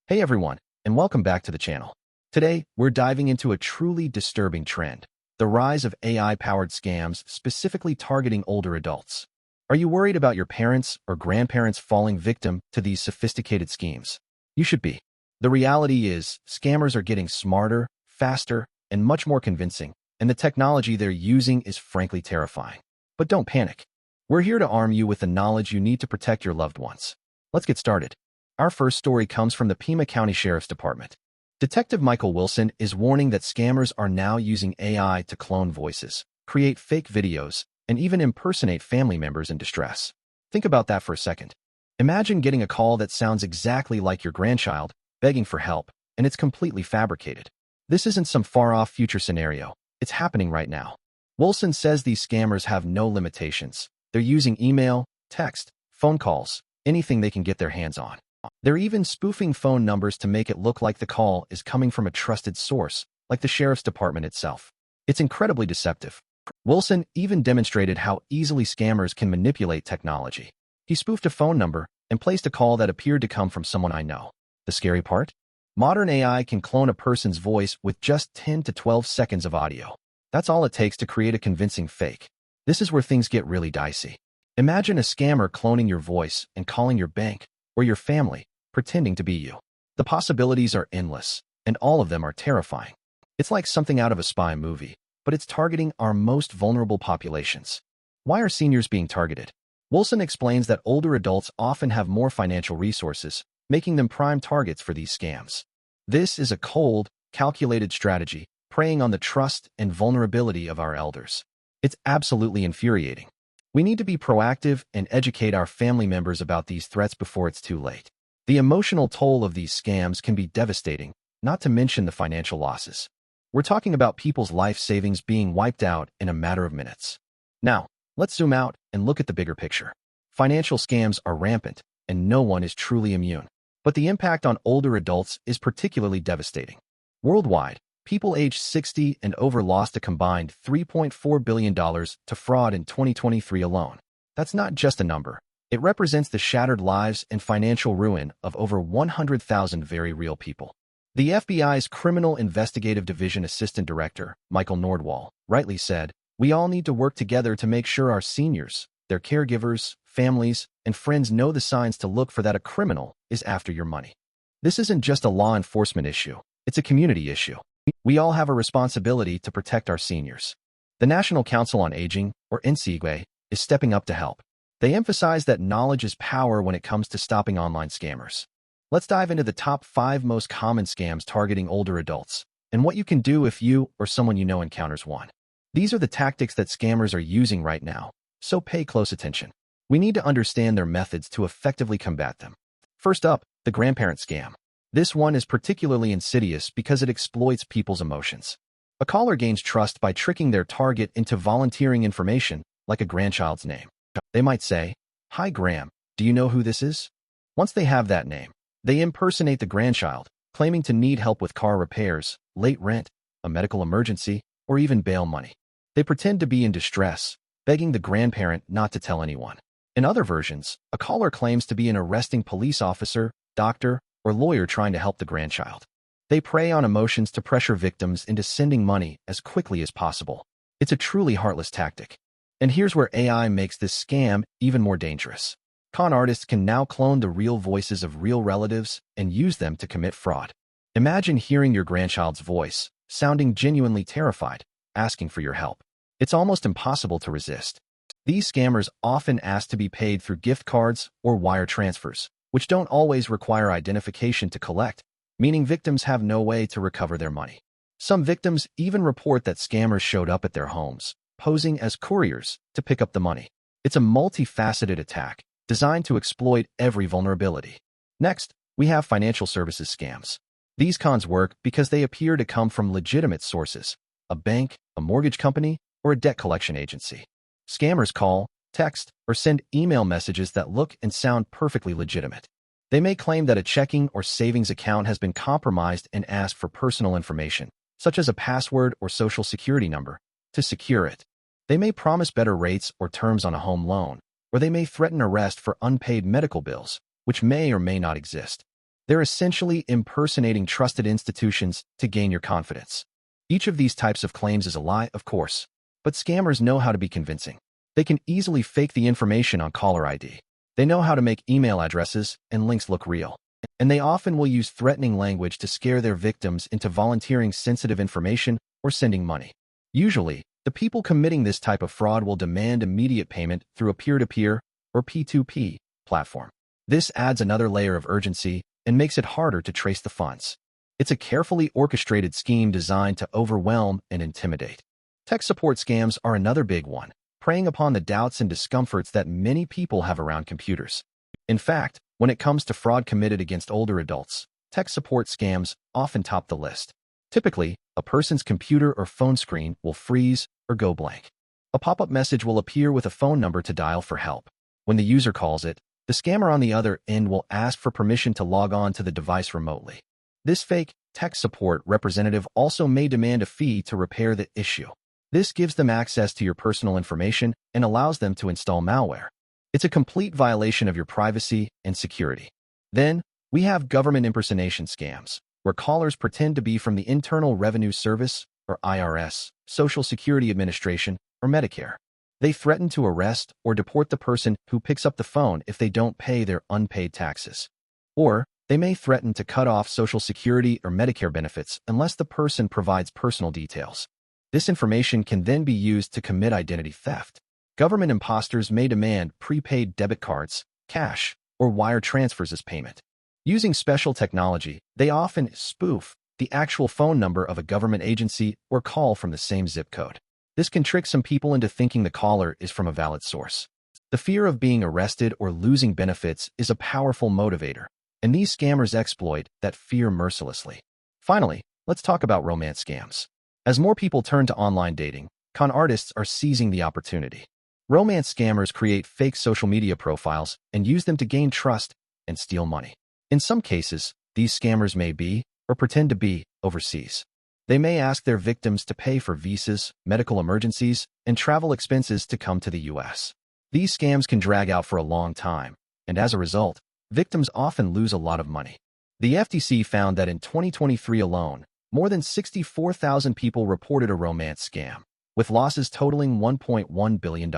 Hey everyone, and welcome back to the channel. Today, we're diving into a truly disturbing trend, the rise of AI-powered scams specifically targeting older adults. Are you worried about your parents or grandparents falling victim to these sophisticated schemes? You should be. The reality is, scammers are getting smarter, faster, and much more convincing, and the technology they're using is frankly terrifying. But don't panic. We're here to arm you with the knowledge you need to protect your loved ones. Let's get started. Our first story comes from the Pima County Sheriff's Department. Detective Michael Wilson is warning that scammers are now using AI to clone voices, create fake videos, and even impersonate family members in distress. Think about that for a second. Imagine getting a call that sounds exactly like your grandchild, begging for help, and it's completely fabricated. This isn't some far-off future scenario. It's happening right now. Wilson says these scammers have no limitations. They're using email, text, phone calls, anything they can get their hands on. They're even spoofing phone numbers to make it look like the call is coming from a trusted source, like the sheriff's department itself. It's incredibly deceptive. Wilson even demonstrated how easily scammers can manipulate technology. He spoofed a phone number and placed a call that appeared to come from someone I know. The scary part? Modern AI can clone a person's voice with just 10 to 12 seconds of audio. That's all it takes to create a convincing fake. This is where things get really dicey. Imagine a scammer cloning your voice and calling your bank or your family, pretending to be you. The possibilities are endless, and all of them are terrifying. It's like something out of a spy movie, but it's targeting our most vulnerable populations. Why are seniors being targeted? Wilson explains that older adults often have more financial resources, making them prime targets for these scams. This is a cold, calculated strategy, preying on the trust and vulnerability of our elders. It's absolutely infuriating. We need to be proactive and educate our family members about these threats before it's too late. The emotional toll of these scams can be devastating, not to mention the financial losses. We're talking about people's life savings being wiped out in a matter of minutes. Now, let's zoom out and look at the bigger picture. Financial scams are rampant, and no one is truly immune. But the impact on older adults is particularly devastating. Worldwide, people aged 60 and over lost a combined $3.4 billion to fraud in 2023 alone. That's not just a number. It represents the shattered lives and financial ruin of over 100,000 very real people. The FBI's Criminal Investigative Division Assistant Director, Michael Nordwall, rightly said, "We all need to work together to make sure our seniors, their caregivers, families, and friends know the signs to look for that a criminal is after your money." This isn't just a law enforcement issue. It's a community issue. We all have a responsibility to protect our seniors. The National Council on Aging, or NCAA, is stepping up to help. They emphasize that knowledge is power when it comes to stopping online scammers. Let's dive into the top 5 most common scams targeting older adults, and what you can do if you or someone you know encounters one. These are the tactics that scammers are using right now, so pay close attention. We need to understand their methods to effectively combat them. First up, the grandparent scam. This one is particularly insidious because it exploits people's emotions. A caller gains trust by tricking their target into volunteering information, like a grandchild's name. They might say, "Hi Gram, do you know who this is?" Once they have that name, they impersonate the grandchild, claiming to need help with car repairs, late rent, a medical emergency, or even bail money. They pretend to be in distress, begging the grandparent not to tell anyone. In other versions, a caller claims to be an arresting police officer, doctor, or lawyer trying to help the grandchild. They prey on emotions to pressure victims into sending money as quickly as possible. It's a truly heartless tactic. And here's where AI makes this scam even more dangerous. Con artists can now clone the real voices of real relatives and use them to commit fraud. Imagine hearing your grandchild's voice, sounding genuinely terrified, asking for your help. It's almost impossible to resist. These scammers often ask to be paid through gift cards or wire transfers, which don't always require identification to collect, meaning victims have no way to recover their money. Some victims even report that scammers showed up at their homes, posing as couriers to pick up the money. It's a multifaceted attack designed to exploit every vulnerability. Next, we have financial services scams. These cons work because they appear to come from legitimate sources, a bank, a mortgage company, or a debt collection agency. Scammers call, text, or send email messages that look and sound perfectly legitimate. They may claim that a checking or savings account has been compromised and ask for personal information, such as a password or social security number, to secure it. They may promise better rates or terms on a home loan, or they may threaten arrest for unpaid medical bills, which may or may not exist. They're essentially impersonating trusted institutions to gain your confidence. Each of these types of claims is a lie, of course, but scammers know how to be convincing. They can easily fake the information on caller ID. They know how to make email addresses and links look real. And they often will use threatening language to scare their victims into volunteering sensitive information or sending money. Usually, the people committing this type of fraud will demand immediate payment through a peer-to-peer or P2P platform. This adds another layer of urgency and makes it harder to trace the funds. It's a carefully orchestrated scheme designed to overwhelm and intimidate. Tech support scams are another big one, preying upon the doubts and discomforts that many people have around computers. In fact, when it comes to fraud committed against older adults, tech support scams often top the list. Typically, a person's computer or phone screen will freeze or go blank. A pop-up message will appear with a phone number to dial for help. When the user calls it, the scammer on the other end will ask for permission to log on to the device remotely. This fake tech support representative also may demand a fee to repair the issue. This gives them access to your personal information and allows them to install malware. It's a complete violation of your privacy and security. Then, we have government impersonation scams, where callers pretend to be from the Internal Revenue Service, or IRS, Social Security Administration, or Medicare. They threaten to arrest or deport the person who picks up the phone if they don't pay their unpaid taxes. Or, they may threaten to cut off Social Security or Medicare benefits unless the person provides personal details. This information can then be used to commit identity theft. Government imposters may demand prepaid debit cards, cash, or wire transfers as payment. Using special technology, they often spoof the actual phone number of a government agency or call from the same zip code. This can trick some people into thinking the caller is from a valid source. The fear of being arrested or losing benefits is a powerful motivator, and these scammers exploit that fear mercilessly. Finally, let's talk about romance scams. As more people turn to online dating, con artists are seizing the opportunity. Romance scammers create fake social media profiles and use them to gain trust and steal money. In some cases, these scammers may be, or pretend to be, overseas. They may ask their victims to pay for visas, medical emergencies, and travel expenses to come to the U.S. These scams can drag out for a long time, and as a result, victims often lose a lot of money. The FTC found that in 2023 alone, more than 64,000 people reported a romance scam, with losses totaling $1.1 billion.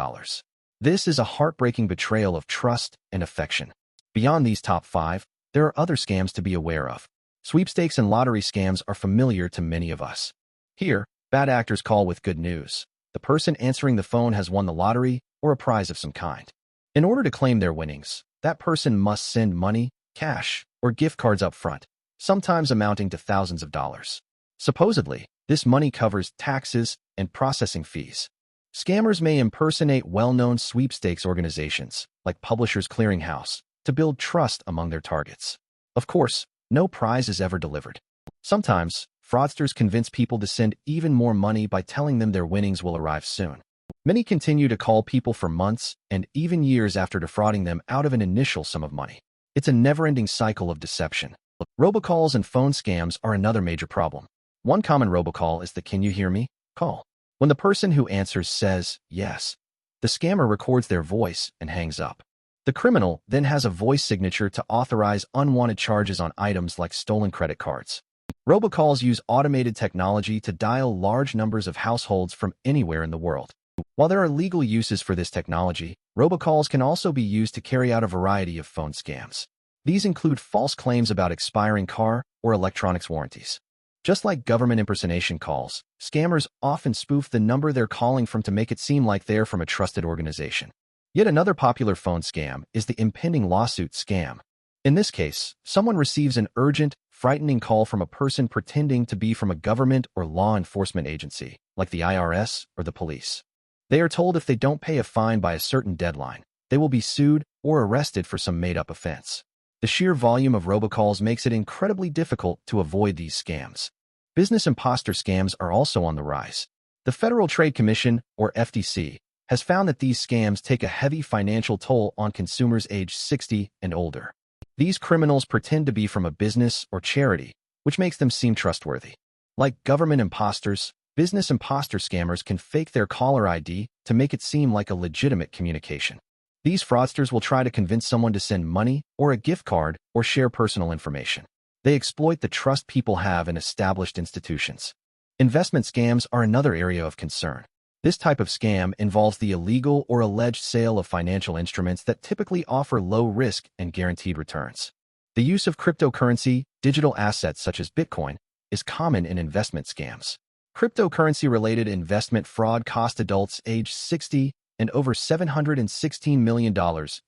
This is a heartbreaking betrayal of trust and affection. Beyond these top 5, there are other scams to be aware of. Sweepstakes and lottery scams are familiar to many of us. Here, bad actors call with good news. The person answering the phone has won the lottery or a prize of some kind. In order to claim their winnings, that person must send money, cash, or gift cards up front, sometimes amounting to thousands of dollars. Supposedly, this money covers taxes and processing fees. Scammers may impersonate well-known sweepstakes organizations, like Publishers Clearinghouse, to build trust among their targets. Of course, no prize is ever delivered. Sometimes, fraudsters convince people to send even more money by telling them their winnings will arrive soon. Many continue to call people for months and even years after defrauding them out of an initial sum of money. It's a never-ending cycle of deception. Robocalls and phone scams are another major problem. One common robocall is the "Can you hear me?" call. When the person who answers says yes, the scammer records their voice and hangs up. The criminal then has a voice signature to authorize unwanted charges on items like stolen credit cards. Robocalls use automated technology to dial large numbers of households from anywhere in the world. While there are legal uses for this technology, robocalls can also be used to carry out a variety of phone scams. These include false claims about expiring car or electronics warranties. Just like government impersonation calls, scammers often spoof the number they're calling from to make it seem like they're from a trusted organization. Yet another popular phone scam is the impending lawsuit scam. In this case, someone receives an urgent, frightening call from a person pretending to be from a government or law enforcement agency, like the IRS or the police. They are told if they don't pay a fine by a certain deadline, they will be sued or arrested for some made-up offense. The sheer volume of robocalls makes it incredibly difficult to avoid these scams. Business imposter scams are also on the rise. The Federal Trade Commission, or FTC, has found that these scams take a heavy financial toll on consumers aged 60 and older. These criminals pretend to be from a business or charity, which makes them seem trustworthy. Like government imposters, business imposter scammers can fake their caller ID to make it seem like a legitimate communication. These fraudsters will try to convince someone to send money or a gift card or share personal information. They exploit the trust people have in established institutions. Investment scams are another area of concern. This type of scam involves the illegal or alleged sale of financial instruments that typically offer low risk and guaranteed returns. The use of cryptocurrency, digital assets such as Bitcoin, is common in investment scams. Cryptocurrency-related investment fraud cost adults aged 60 and over $716 million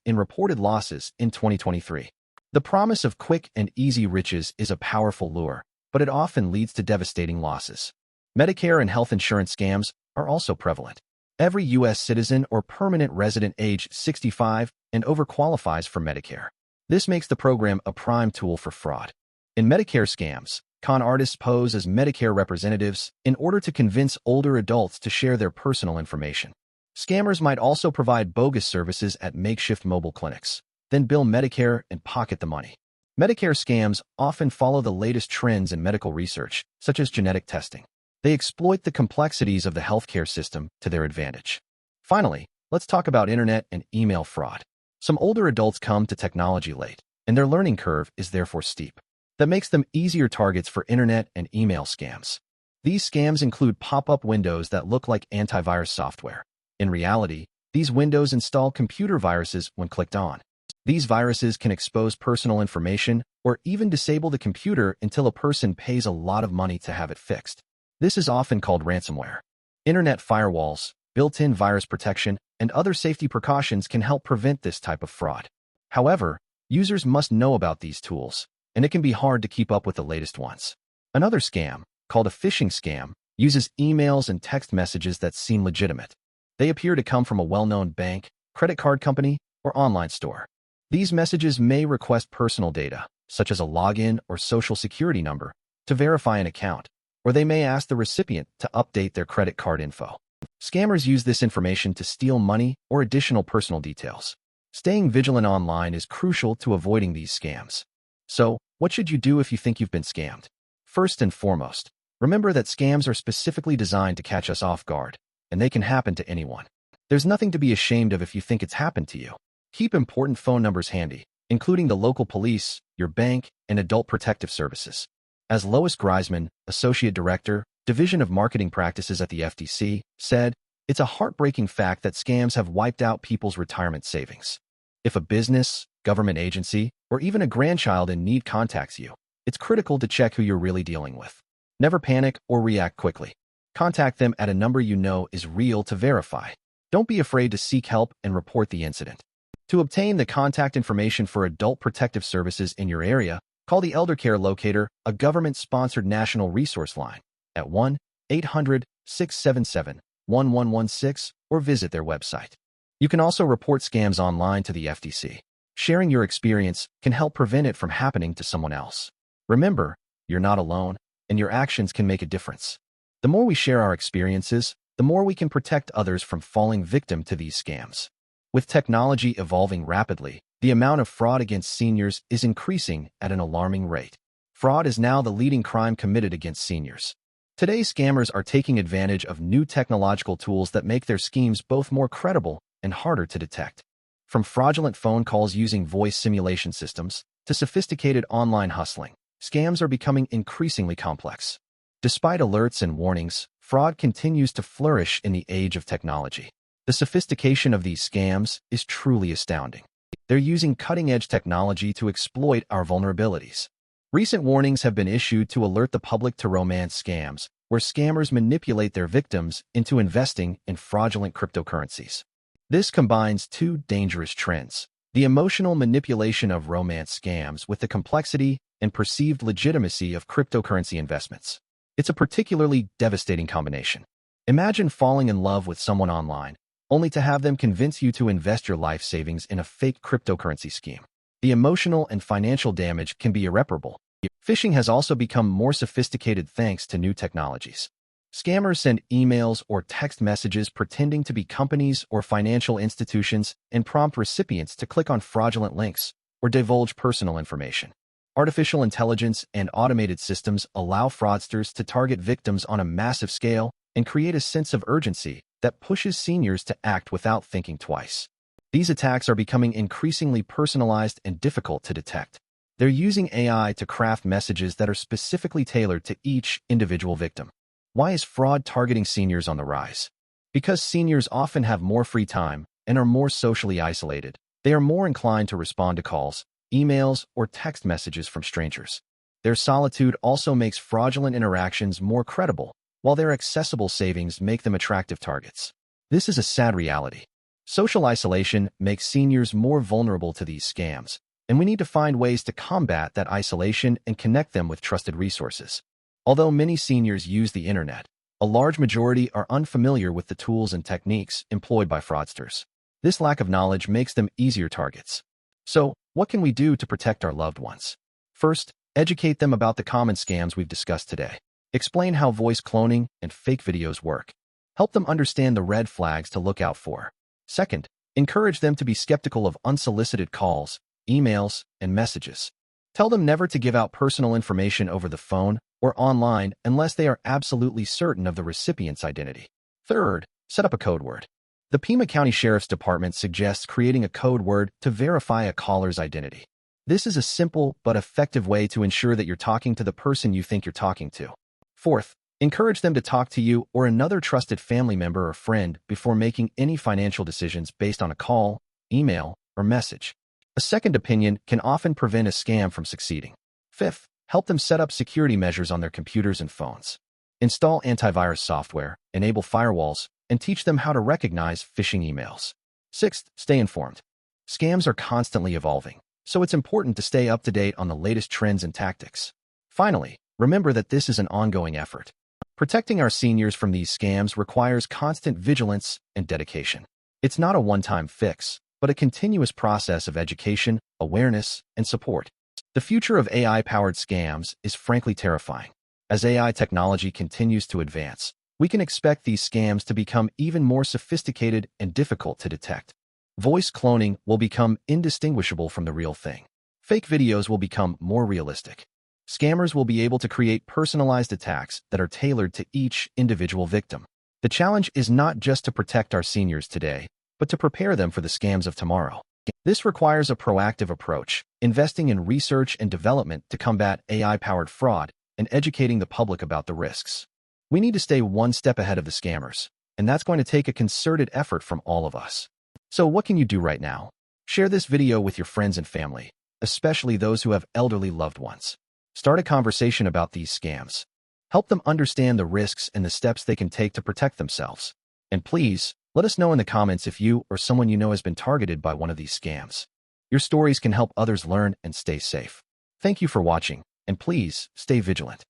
in reported losses in 2023. The promise of quick and easy riches is a powerful lure, but it often leads to devastating losses. Medicare and health insurance scams are also prevalent. Every U.S. citizen or permanent resident aged 65 and over qualifies for Medicare. This makes the program a prime tool for fraud. In Medicare scams, con artists pose as Medicare representatives in order to convince older adults to share their personal information. Scammers might also provide bogus services at makeshift mobile clinics, then bill Medicare and pocket the money. Medicare scams often follow the latest trends in medical research, such as genetic testing. They exploit the complexities of the healthcare system to their advantage. Finally, let's talk about internet and email fraud. Some older adults come to technology late, and their learning curve is therefore steep. That makes them easier targets for internet and email scams. These scams include pop-up windows that look like antivirus software. In reality, these windows install computer viruses when clicked on. These viruses can expose personal information or even disable the computer until a person pays a lot of money to have it fixed. This is often called ransomware. Internet firewalls, built-in virus protection, and other safety precautions can help prevent this type of fraud. However, users must know about these tools, and it can be hard to keep up with the latest ones. Another scam, called a phishing scam, uses emails and text messages that seem legitimate. They appear to come from a well-known bank, credit card company, or online store. These messages may request personal data, such as a login or social security number, to verify an account, or they may ask the recipient to update their credit card info. Scammers use this information to steal money or additional personal details. Staying vigilant online is crucial to avoiding these scams. So, what should you do if you think you've been scammed? First and foremost, remember that scams are specifically designed to catch us off guard, and they can happen to anyone. There's nothing to be ashamed of if you think it's happened to you. Keep important phone numbers handy, including the local police, your bank, and adult protective services. As Lois Greisman, Associate Director, Division of Marketing Practices at the FTC, said, "It's a heartbreaking fact that scams have wiped out people's retirement savings. If a business, government agency, or even a grandchild in need contacts you, it's critical to check who you're really dealing with. Never panic or react quickly. Contact them at a number you know is real to verify. Don't be afraid to seek help and report the incident." To obtain the contact information for adult protective services in your area, call the Elder Care Locator, a government-sponsored national resource line, at 1-800-677-1116 or visit their website. You can also report scams online to the FTC. Sharing your experience can help prevent it from happening to someone else. Remember, you're not alone, and your actions can make a difference. The more we share our experiences, the more we can protect others from falling victim to these scams. With technology evolving rapidly, the amount of fraud against seniors is increasing at an alarming rate. Fraud is now the leading crime committed against seniors. Today, scammers are taking advantage of new technological tools that make their schemes both more credible and harder to detect. From fraudulent phone calls using voice simulation systems to sophisticated online hustling, scams are becoming increasingly complex. Despite alerts and warnings, fraud continues to flourish in the age of technology. The sophistication of these scams is truly astounding. They're using cutting-edge technology to exploit our vulnerabilities. Recent warnings have been issued to alert the public to romance scams, where scammers manipulate their victims into investing in fraudulent cryptocurrencies. This combines two dangerous trends: the emotional manipulation of romance scams with the complexity and perceived legitimacy of cryptocurrency investments. It's a particularly devastating combination. Imagine falling in love with someone online, only to have them convince you to invest your life savings in a fake cryptocurrency scheme. The emotional and financial damage can be irreparable. Phishing has also become more sophisticated thanks to new technologies. Scammers send emails or text messages pretending to be companies or financial institutions and prompt recipients to click on fraudulent links or divulge personal information. Artificial intelligence and automated systems allow fraudsters to target victims on a massive scale and create a sense of urgency that pushes seniors to act without thinking twice. These attacks are becoming increasingly personalized and difficult to detect. They're using AI to craft messages that are specifically tailored to each individual victim. Why is fraud targeting seniors on the rise? Because seniors often have more free time and are more socially isolated. They are more inclined to respond to calls, emails, or text messages from strangers. Their solitude also makes fraudulent interactions more credible, while their accessible savings make them attractive targets. This is a sad reality. Social isolation makes seniors more vulnerable to these scams, and we need to find ways to combat that isolation and connect them with trusted resources. Although many seniors use the internet, a large majority are unfamiliar with the tools and techniques employed by fraudsters. This lack of knowledge makes them easier targets. So, what can we do to protect our loved ones? First, educate them about the common scams we've discussed today. Explain how voice cloning and fake videos work. Help them understand the red flags to look out for. Second, encourage them to be skeptical of unsolicited calls, emails, and messages. Tell them never to give out personal information over the phone or online unless they are absolutely certain of the recipient's identity. Third, set up a code word. The Pima County Sheriff's Department suggests creating a code word to verify a caller's identity. This is a simple but effective way to ensure that you're talking to the person you think you're talking to. Fourth, encourage them to talk to you or another trusted family member or friend before making any financial decisions based on a call, email, or message. A second opinion can often prevent a scam from succeeding. Fifth, help them set up security measures on their computers and phones. Install antivirus software, enable firewalls, and teach them how to recognize phishing emails. Sixth, stay informed. Scams are constantly evolving, so it's important to stay up to date on the latest trends and tactics. Finally, remember that this is an ongoing effort. Protecting our seniors from these scams requires constant vigilance and dedication. It's not a one-time fix, but a continuous process of education, awareness, and support. The future of AI-powered scams is frankly terrifying. As AI technology continues to advance, we can expect these scams to become even more sophisticated and difficult to detect. Voice cloning will become indistinguishable from the real thing. Fake videos will become more realistic. Scammers will be able to create personalized attacks that are tailored to each individual victim. The challenge is not just to protect our seniors today, but to prepare them for the scams of tomorrow. This requires a proactive approach, investing in research and development to combat AI-powered fraud and educating the public about the risks. We need to stay one step ahead of the scammers, and that's going to take a concerted effort from all of us. So what can you do right now? Share this video with your friends and family, especially those who have elderly loved ones. Start a conversation about these scams. Help them understand the risks and the steps they can take to protect themselves. And please, let us know in the comments if you or someone you know has been targeted by one of these scams. Your stories can help others learn and stay safe. Thank you for watching, and please stay vigilant.